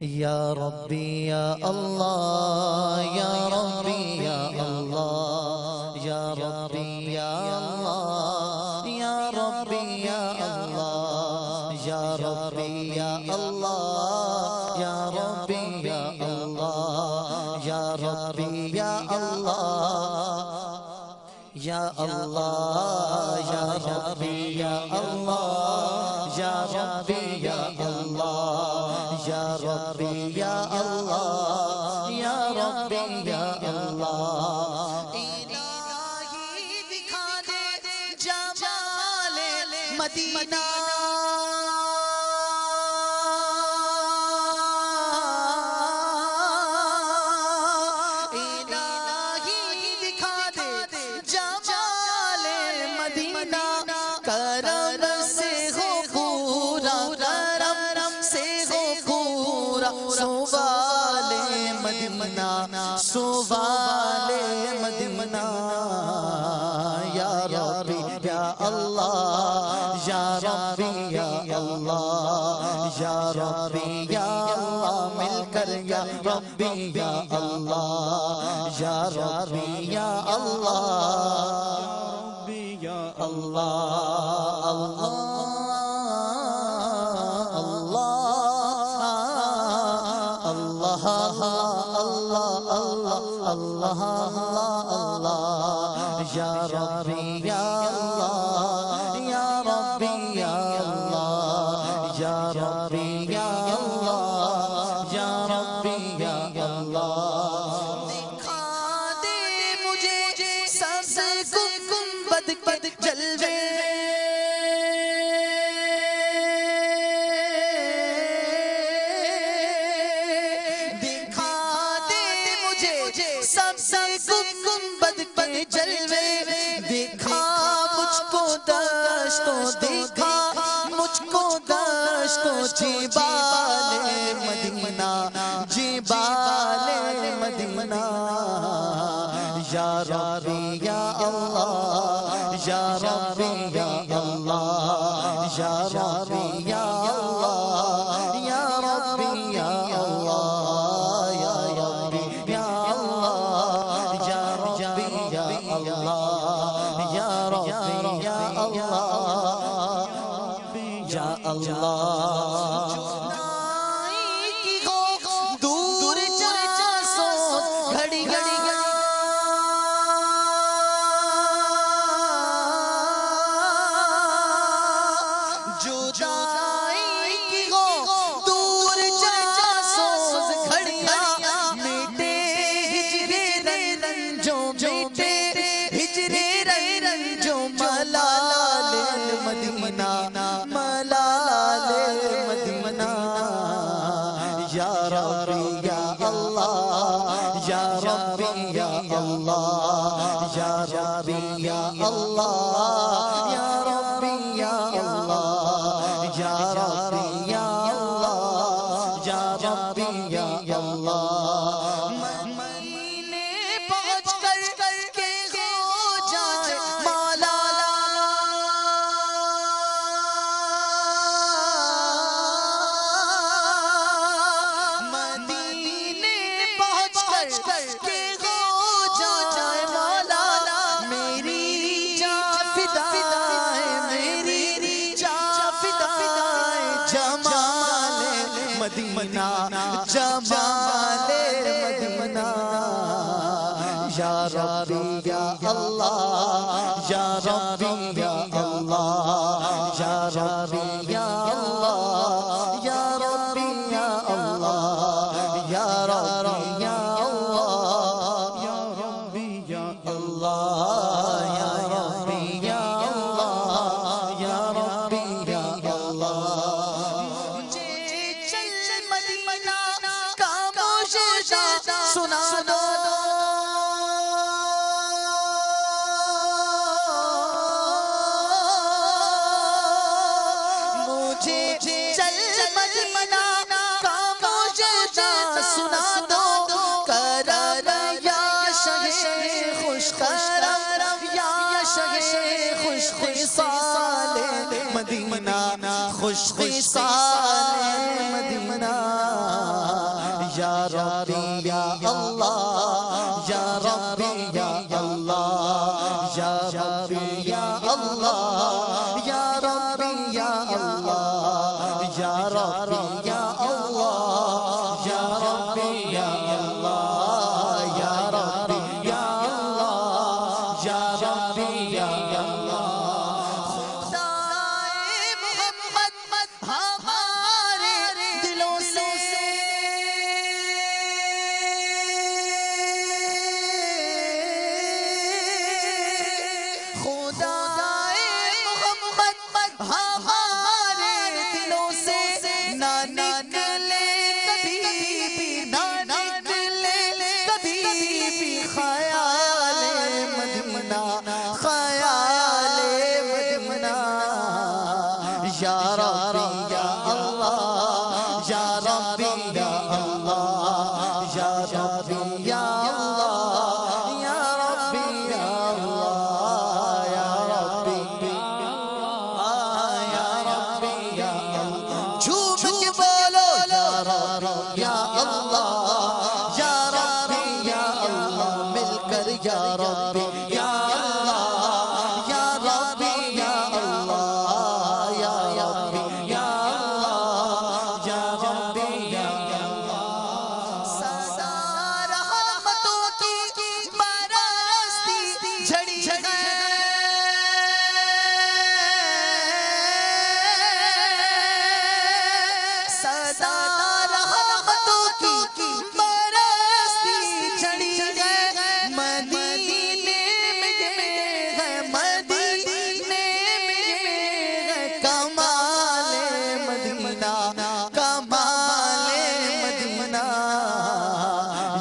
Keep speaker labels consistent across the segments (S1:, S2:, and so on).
S1: یا ربی یا اللہ یا ربی یا اللہ یا ربی یا اللہ یا ربی یا اللہ یا ربی یا اللہ یا ربی یا اللہ یا ربی یا اللہ یا اللہ یا ربی یا اللہ یا ربی یا اللہ یا ربی یا اللہ یا ربی یا اللہ الہی دکھا دے جمال مدینہ کرم سے ہو پورا کرم سے ہو پورا سوال مدینہ سوال مدینہ یا ربی یا اللہ یا ربی یا اللہ یا ربی یا اللہ مل کر یا ربی یا اللہ یا ربی یا اللہ اللہ اللہ اللہ اللہ اللہ اللہ یا ربی یا اللہ یا ربی یا اللہ یا ربی یا اللہ یا ربی یا اللہ دکھا دے مجھے سب گنبد کے جلوے دکھا دے مجھے سب گنبد کے جلوے دکھا مجھ کو دشتوں دکھا مجھ کو دشتوں جبال مدینہ جبال مدینہ یا ربی یا اللہ یا ربی یا اللہ یا ربی یا اللہ یا ربی یا اللہ یا ربی یا اللہ یا ربی یا اللہ یا ربی یا اللہ یا اللہ دور چرچا سوچ گھڑی گھڑی یا ربی یا اللہ یا ربی یا اللہ یا ربی یا اللہ یا ربی یا اللہ یا ربی یا اللہ یا ربی یا اللہ مدینے پہنچ کر کے ہو جائے مولا مدینہ جمال مدینہ یا ربی یا اللہ یا ربی یا اللہ یا ربی یا اللہ یا ربی یا اللہ یا ربی یا اللہ یا ربی یا اللہ یا ربی یا اللہ یا ربی یا اللہ سنا دو مجھے چل مدینہ کا موجودہ سنا دو کرم یا شہ خوش کرم یا شہ خوش خصال مدینہ خوش خصال مدینہ یا ربی یا اللہ یا ربی یا اللہ یا ربی یا اللہ یا ربی یا اللہ یا ربی یا اللہ یا ربی یا اللہ یا ربی یا اللہ یا ربی یا اللہ خدائے محمد ہمارے دلوں سے یا ربی یا اللہ یا ربی یا اللہ یا ربی یا اللہ یا ربی یا اللہ یا ربی یا ربی یا اللہ جھوم کے بولو یا ربی یا اللہ یا ربی یا اللہ مل کر یا ربی یا اللہ یا ربی یا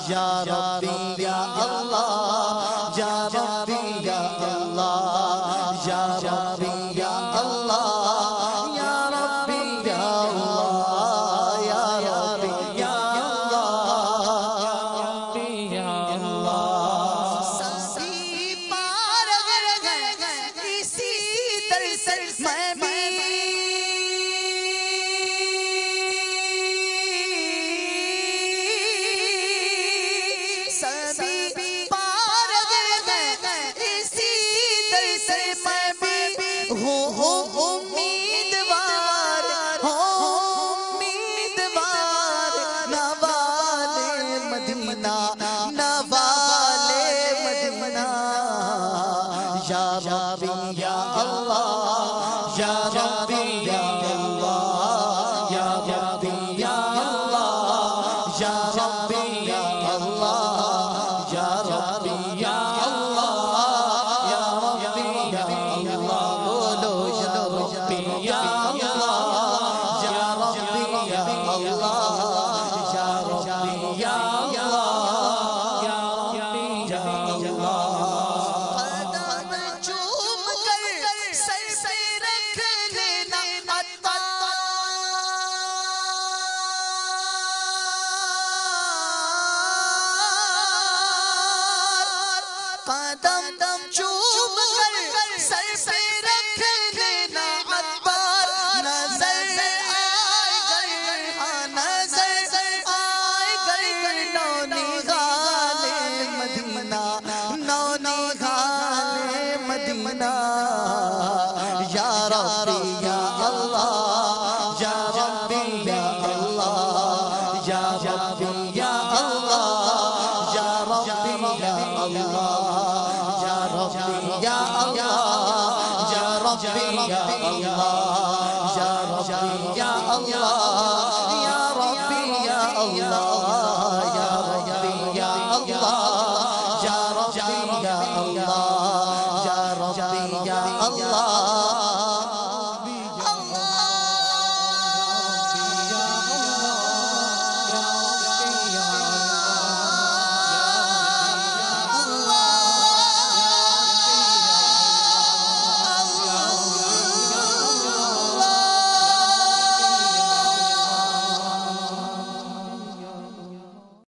S1: یا ربی یا اللہ یا ربی یا اللہ یا ربی یا اللہ یا ربی یا اللہ یا ربی یا اللہ سبھی پار گئے اسی طرح سے میں بھی یا ربی یا اللہ یا ربی یا اللہ یا ربی یا اللہ یا ربی یا اللہ یا ربی یا اللہ یا ربی یا اللہ بولو یا ربی یا اللہ یا ربی یا اللہ یا ربی یا اللہ یا ربی یا اللہ قدم چوم کر سر پہ رکھ لینا عطار نظر آئے گئے نظر آئے گئے نونہال مدینہ نونہال مدینہ یا ربی یا اللہ یا ربی یا اللہ یا ربی یا اللہ یا ربی یا اللہ یا اللہ یا ربی یا اللہ یا ربی یا اللہ یا ربی یا اللہ یا ربی یا اللہ یا ربی یا اللہ یا ربی یا اللہ